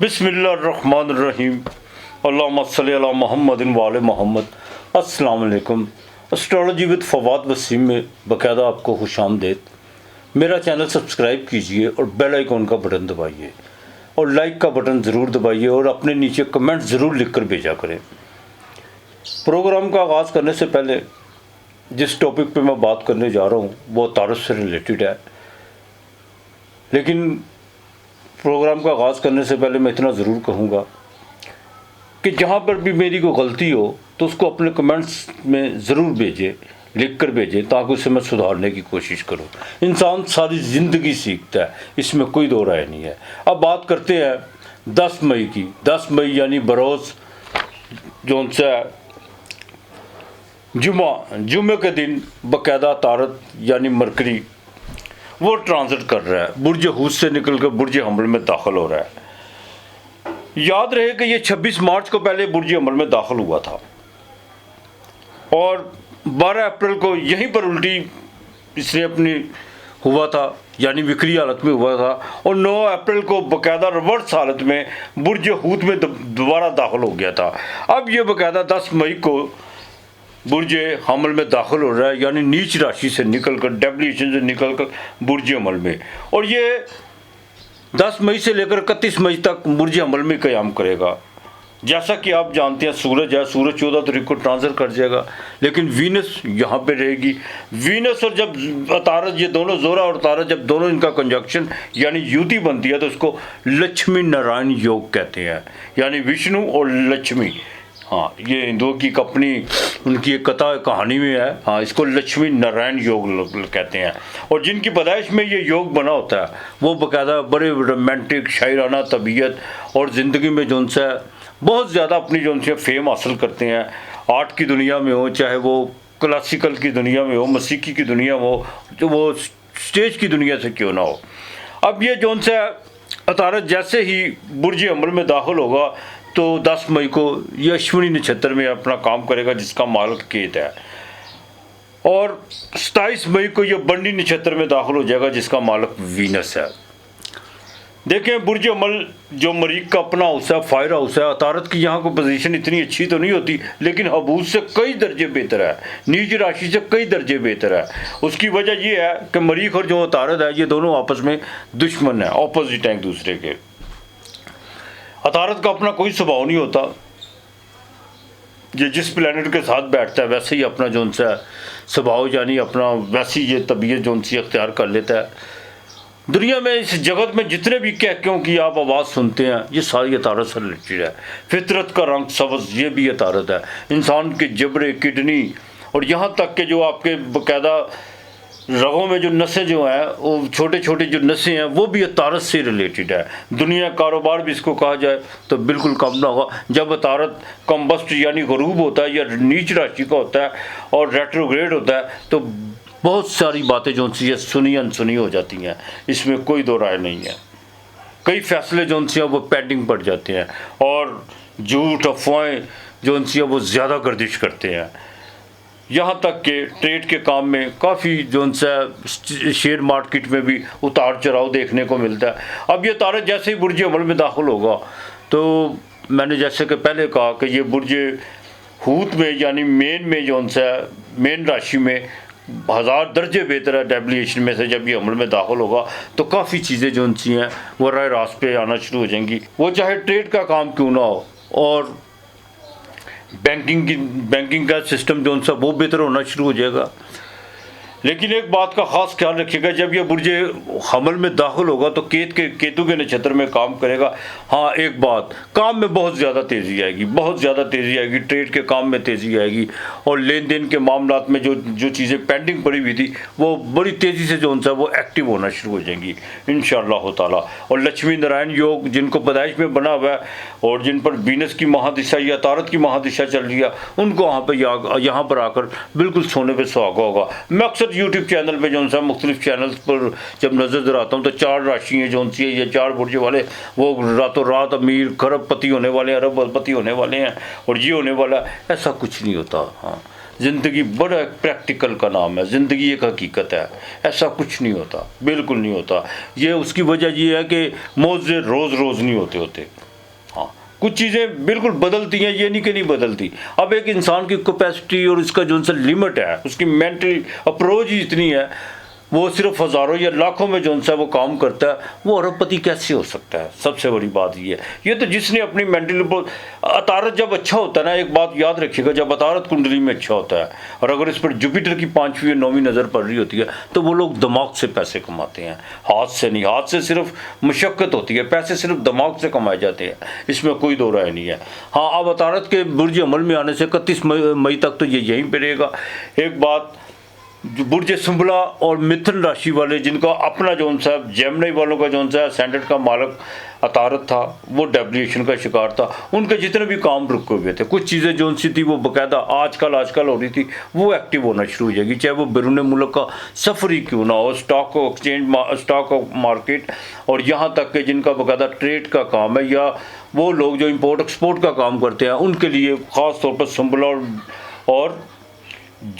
बिस्मिल्लाहिर्रहमानिर्रहीम अल्लाहुम्मा सल्ली अला मुहम्मदिन व आले मोहम्मद। अस्सलाम वालेकुम। एस्ट्रोलॉजी विद फवाद वसीम में बाकायदा आपको खुशामदीद। मेरा चैनल सब्सक्राइब कीजिए और बेल आइकॉन का बटन दबाइए और लाइक का बटन ज़रूर दबाइए और अपने नीचे कमेंट ज़रूर लिखकर भेजा करें। प्रोग्राम का आगाज़ करने से पहले जिस टॉपिक पे मैं बात करने जा रहा हूँ वो तारुफ से रिलेटेड है, लेकिन प्रोग्राम का आगाज़ करने से पहले मैं इतना ज़रूर कहूँगा कि जहाँ पर भी मेरी कोई गलती हो तो उसको अपने कमेंट्स में ज़रूर भेजें, लिख कर भेजें, ताकि उसे मैं सुधारने की कोशिश करूँ। इंसान सारी ज़िंदगी सीखता है, इसमें कोई दो राय नहीं है। अब बात करते हैं 10 मई की। 10 मई यानी बरोज़ जो सा जुम्मे के दिन बाकायदा तारत यानी मरकरी वो ट्रांजिट कर रहा है, बुर्ज हूत से निकल कर बुर्ज हमल में दाखिल हो रहा है। याद रहे कि ये 26 मार्च को पहले बुर्ज हमल में दाखिल हुआ था और 12 अप्रैल को यहीं पर उल्टी इसने अपनी हुआ था, यानी विक्री हालत में हुआ था, और 9 अप्रैल को बाकायदा रिवर्स हालत में बुर्ज हूत में दोबारा दाखिल हो गया था। अब ये बाकायदा 10 मई को बुर्ज हमल में दाखिल हो रहा है, यानी नीच राशि से निकलकर, डेविएशन से निकलकर बुर्ज हमल में, और ये 10 मई से लेकर 31 मई तक बुर्ज हमल में क़याम करेगा। जैसा कि आप जानते हैं सूरज है, सूरज 14 तारीख को ट्रांजिट कर जाएगा, लेकिन वीनस यहाँ पे रहेगी। वीनस और जब अतारत, ये दोनों जोरा और तारत जब दोनों इनका कंजक्शन यानी युति बनती है तो इसको लक्ष्मी नारायण योग कहते हैं, यानी विष्णु और लक्ष्मी। हाँ, ये हिंदुओं की अपनी उनकी एक कथा कहानी में है। हाँ, इसको लक्ष्मी नारायण योग कहते हैं। और जिनकी पैदाइश में ये योग बना होता है वो बाकायदा बड़े रोमांटिक, शायराना तबीयत और ज़िंदगी में जो उनसे बहुत ज़्यादा अपनी जो उनसे फेम हासिल करते हैं। आर्ट की दुनिया में हो, चाहे वो क्लासिकल की दुनिया में हो, मौसीकी की दुनिया में हो, जो वो स्टेज की दुनिया से क्यों ना हो। अब ये जो उनसे अतारत जैसे ही बुर्ज हमल में दाखिल होगा तो 10 मई को ये अश्विनी नक्षत्र में अपना काम करेगा, जिसका मालिक केत है, और 27 मई को ये बंडी नक्षत्र में दाखिल हो जाएगा, जिसका मालिक वीनस है। देखें, बुर्ज हमल जो मरीख का अपना हाउस है, फायर हाउस है। अतारत की यहाँ को पोजीशन इतनी अच्छी तो नहीं होती, लेकिन हबूज से कई दर्जे बेहतर है, नीच राशि से कई दर्जे बेहतर है। उसकी वजह यह है कि मरीख और जो अतारत है ये दोनों आपस में दुश्मन है, ऑपोजिट हैं एक दूसरे के। अतारत का अपना कोई स्वभाव नहीं होता, ये जिस प्लैनेट के साथ बैठता है वैसे ही अपना जो उनसा स्वभाव यानी अपना वैसी ये तबीयत जो उनसी अख्तियार कर लेता है। दुनिया में, इस जगत में जितने भी कहकों की आप आवाज़ सुनते हैं ये सारी अतारत से रिलेटेड है। फितरत का रंग सब्ज़ ये भी अतारत है। इंसान के जबड़े, किडनी और यहाँ तक के जो आपके बाकायदा रगों में जो नसें जो हैं, वो छोटे छोटे जो नसें हैं वो भी अतारत से रिलेटेड है। दुनिया कारोबार भी इसको कहा जाए तो बिल्कुल कम ना होगा। जब अतारत कम्बस्ट यानी गरूब होता है या नीच राशि का होता है और रेट्रोग्रेड होता है तो बहुत सारी बातें जो उनसी है सुनी अनसुनी हो जाती हैं, इसमें कोई दो राय नहीं है। कई फैसले जो उनसी हैं वो पेंडिंग पड़ जाते हैं और झूठ अफवाहें जो उनसी है वो ज़्यादा गर्दिश करते हैं। यहाँ तक कि ट्रेड के काम में काफ़ी जो उनसे शेयर मार्केट में भी उतार चढ़ाव देखने को मिलता है। अब ये तारत जैसे ही बुर्ज हमल में दाखिल होगा तो मैंने जैसे कि पहले कहा कि ये बुर्ज हूत में यानी मेन में जो उनसे मेन राशि में 1000 दर्जे बेहतर है डेविएशन में से। जब ये हमल में दाखिल होगा तो काफ़ी चीज़ें जो उनसी हैं वो राय रास्त पे आना शुरू हो जाएंगी, वो चाहे ट्रेड का काम क्यों ना हो, और बैंकिंग का सिस्टम जो उनसा वो बेहतर होना शुरू हो जाएगा। लेकिन एक बात का ख़ास ख्याल रखिएगा, जब यह बुर्ज हमल में दाखिल होगा तो केतु के नक्षत्र में काम करेगा। हाँ, एक बात, काम में बहुत ज़्यादा तेज़ी आएगी, बहुत ज़्यादा तेज़ी आएगी, ट्रेड के काम में तेज़ी आएगी और लेन देन के मामलात में जो चीज़ें पेंडिंग पड़ी हुई थी वो बड़ी तेज़ी से जो उनसा वो एक्टिव होना शुरू हो जाएंगी इंशाअल्लाह ताला। और लक्ष्मी नारायण योग जिनको पैदाइश में बना हुआ है और जिन पर वीनस की महादिशा या तारत की महादिशा चल रही है, उनको यहाँ पर आकर बिल्कुल सोने पर सुहागा होगा। मैं अक्सर यूट्यूब चैनल पे जो उनसा मुख्तलिफ चैनल्स पर जब नज़र दराता हूँ तो 4 राशि हैं जो उनसी है, ये 4 बुर्ज वाले वो रातों रात अमीर खरबपति होने वाले हैं, अरबपति होने वाले हैं और ये होने वाला है, ऐसा कुछ नहीं होता। हाँ, ज़िंदगी बड़ा प्रैक्टिकल का नाम है, ज़िंदगी एक हकीकत है, ऐसा कुछ नहीं होता, बिल्कुल नहीं होता। ये उसकी वजह ये है कि मौजे रोज़ रोज़ नहीं होते। कुछ चीज़ें बिल्कुल बदलती हैं, ये नहीं कि नहीं बदलती। अब एक इंसान की कैपेसिटी और उसका जो सा लिमिट है, उसकी मेंटल अप्रोच ही इतनी है, वो सिर्फ हज़ारों या लाखों में जो सा वो काम करता है, वो अरबपति कैसे हो सकता है? सबसे बड़ी बात ये है। ये तो जिसने अपनी मेंटल अतारत जब अच्छा होता है ना, एक बात याद रखिएगा, जब अतारत कुंडली में अच्छा होता है और अगर इस पर जुपिटर की 5वीं और 9वीं नज़र पड़ रही होती है, तो वो लोग दिमाग से पैसे कमाते हैं, हाथ से नहीं। हाथ से सिर्फ मशक्क़त होती है, पैसे सिर्फ दिमाग से कमाए जाते हैं, इसमें कोई दो राय नहीं है। हाँ, अब अतारत के बुर्ज अमल में आने से 31 मई तक तो ये यहीं पर रहेगा। एक बात, जो बुर्ज सुंबला और मिथुन राशि वाले, जिनका अपना जोन सा, जेमिनी वालों का जोन सा स्टैंडर्ड का मालक अतारत था, वो डेवलिएशन का शिकार था, उनके जितने भी काम रुके हुए थे, कुछ चीज़ें जोन सी थी वो बाकायदा आजकल हो रही थी, वो एक्टिव होना शुरू हो जाएगी, चाहे वो बैरून मुल्क का सफ़र ही क्यों ना हो, स्टॉक एक्सचेंज, स्टॉक मार्केट, और यहाँ तक कि जिनका बाकायदा ट्रेड का काम है या वो लोग जो इम्पोर्ट एक्सपोर्ट का काम करते हैं, उनके लिए ख़ास तौर पर सुंबला और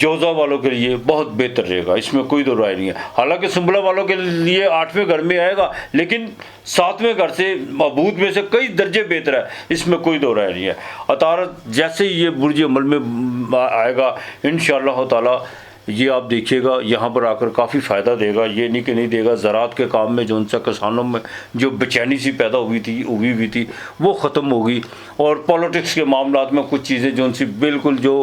जोजा वालों के लिए बहुत बेहतर रहेगा, इसमें कोई दो राय नहीं है। हालांकि सुंबला वालों के लिए 8वें घर में आएगा, लेकिन 7वें घर से मबूत में से कई दर्जे बेहतर है, इसमें कोई दो राय नहीं है। अतारत जैसे ही ये बुर्ज अमल में आएगा, इंशाअल्लाह ताला ये आप देखिएगा यहाँ पर आकर काफ़ी फ़ायदा देगा, ये नहीं कि नहीं देगा। ज़राअत के काम में जो उनसा किसानों में जो बेचैनी सी पैदा उगी हुई थी, वो ख़त्म होगी, और पॉलिटिक्स के मामलात में कुछ चीज़ें जो उनसी बिल्कुल जो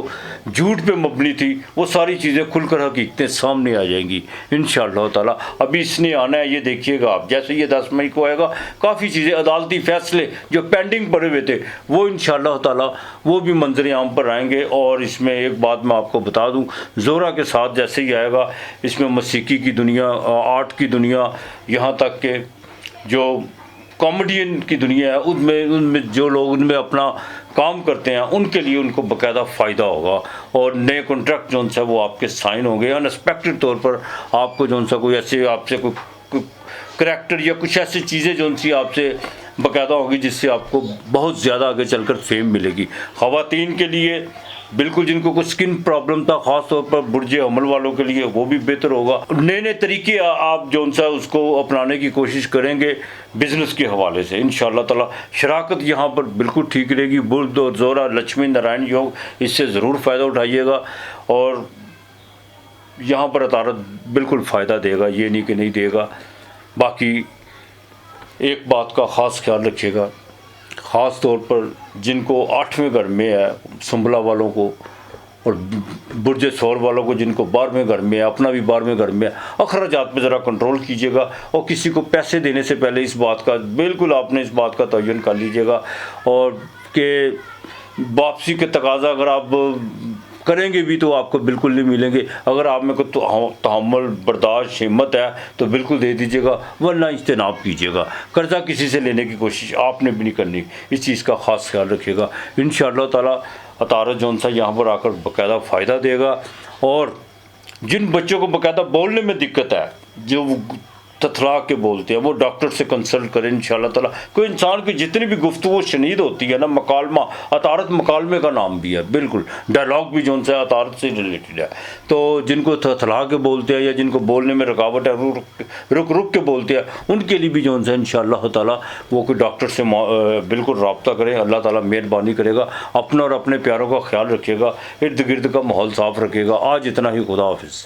झूठ पे मबनी थी, वो सारी चीज़ें खुलकर हकीकतें सामने आ जाएंगी इंशाअल्लाह ताला। अभी इसने आना है, ये देखिएगा आप, जैसे ये 10 मई को आएगा, काफ़ी चीज़ें, अदालती फ़ैसले जो पेंडिंग पड़े हुए थे, वो इंशाअल्लाह ताला वो भी मंजर आम पर आएंगे। और इसमें एक बात मैं आपको बता दूँ, ज़ोरा के साथ जैसे ही आएगा, इसमें मौसीकी की दुनिया, आर्ट की दुनिया, यहाँ तक के जो कॉमेडियन की दुनिया है, उनमें जो लोग उनमें अपना काम करते हैं, उनके लिए उनको बाकायदा फ़ायदा होगा, और नए कॉन्ट्रैक्ट जो सा वो आपके साइन होंगे अनएक्सपेक्टेड तौर पर। आपको जो सा कोई ऐसे आपसे कोई करैक्टर या कुछ ऐसी चीज़ें जो सी आपसे बाकायदा होगी, जिससे आपको बहुत ज़्यादा आगे चलकर फेम मिलेगी। ख़वातीन के लिए बिल्कुल, जिनको कुछ स्किन प्रॉब्लम था, ख़ास तौर पर बुर्ज अमल वालों के लिए, वो भी बेहतर होगा। नए नए तरीके आप जो सा उसको अपनाने की कोशिश करेंगे बिज़नेस के हवाले से, इंशाअल्लाह ताला शराकत यहाँ पर बिल्कुल ठीक रहेगी। बुर्ज और ज़ोरा लक्ष्मी नारायण योग, इससे ज़रूर फ़ायदा उठाइएगा, और यहाँ पर अतारत बिल्कुल फ़ायदा देगा, ये नहीं कि नहीं देगा। बाकी एक बात का ख़ास ख्याल रखिएगा, ख़ास तौर पर जिनको 8वें घर में है, सुंबला वालों को, और बुर्ज सौर वालों को जिनको 12वें घर में है, अपना भी 12वें घर में है, अखराजात पे ज़रा कंट्रोल कीजिएगा, और किसी को पैसे देने से पहले इस बात का बिल्कुल आपने इस बात का तयन कर लीजिएगा, और कि वापसी के तकाजा अगर आप करेंगे भी तो आपको बिल्कुल नहीं मिलेंगे। अगर आप में को तहम्मुल, बर्दाश्त, हिम्मत है तो बिल्कुल दे दीजिएगा, वरना इज्तनाब कीजिएगा। कर्ज़ा किसी से लेने की कोशिश आपने भी नहीं करनी, इस चीज़ का ख़ास ख्याल रखिएगा। इंशाअल्लाह ताला अतारत जौन सा यहाँ पर आकर बाकायदा फ़ायदा देगा। और जिन बच्चों को बाकायदा बोलने में दिक्कत है, जो तथला के बोलते हैं, वो डॉक्टर से कंसल्ट करें इंशाअल्लाह ताला। कोई इंसान की जितनी भी गुफ्तगू शनीद होती है ना, मकालमा, अतारत मकालमे का नाम भी है, बिल्कुल डायलॉग भी जो है अतारत से रिलेटेड है। तो जिनको तथला के बोलते हैं या जिनको बोलने में रुकावट है, रुक के बोलते हैं, उनके लिए भी जो है इंशाअल्लाह ताला वो कोई डॉक्टर से बिल्कुल रब्ता करें, अल्लाह ताला मेहरबानी करेगा। अपना और अपने प्यारों का ख्याल रखिएगा, इर्द गिर्द का माहौल साफ़ रखिएगा। आज इतना ही, खुदा हाफिज़।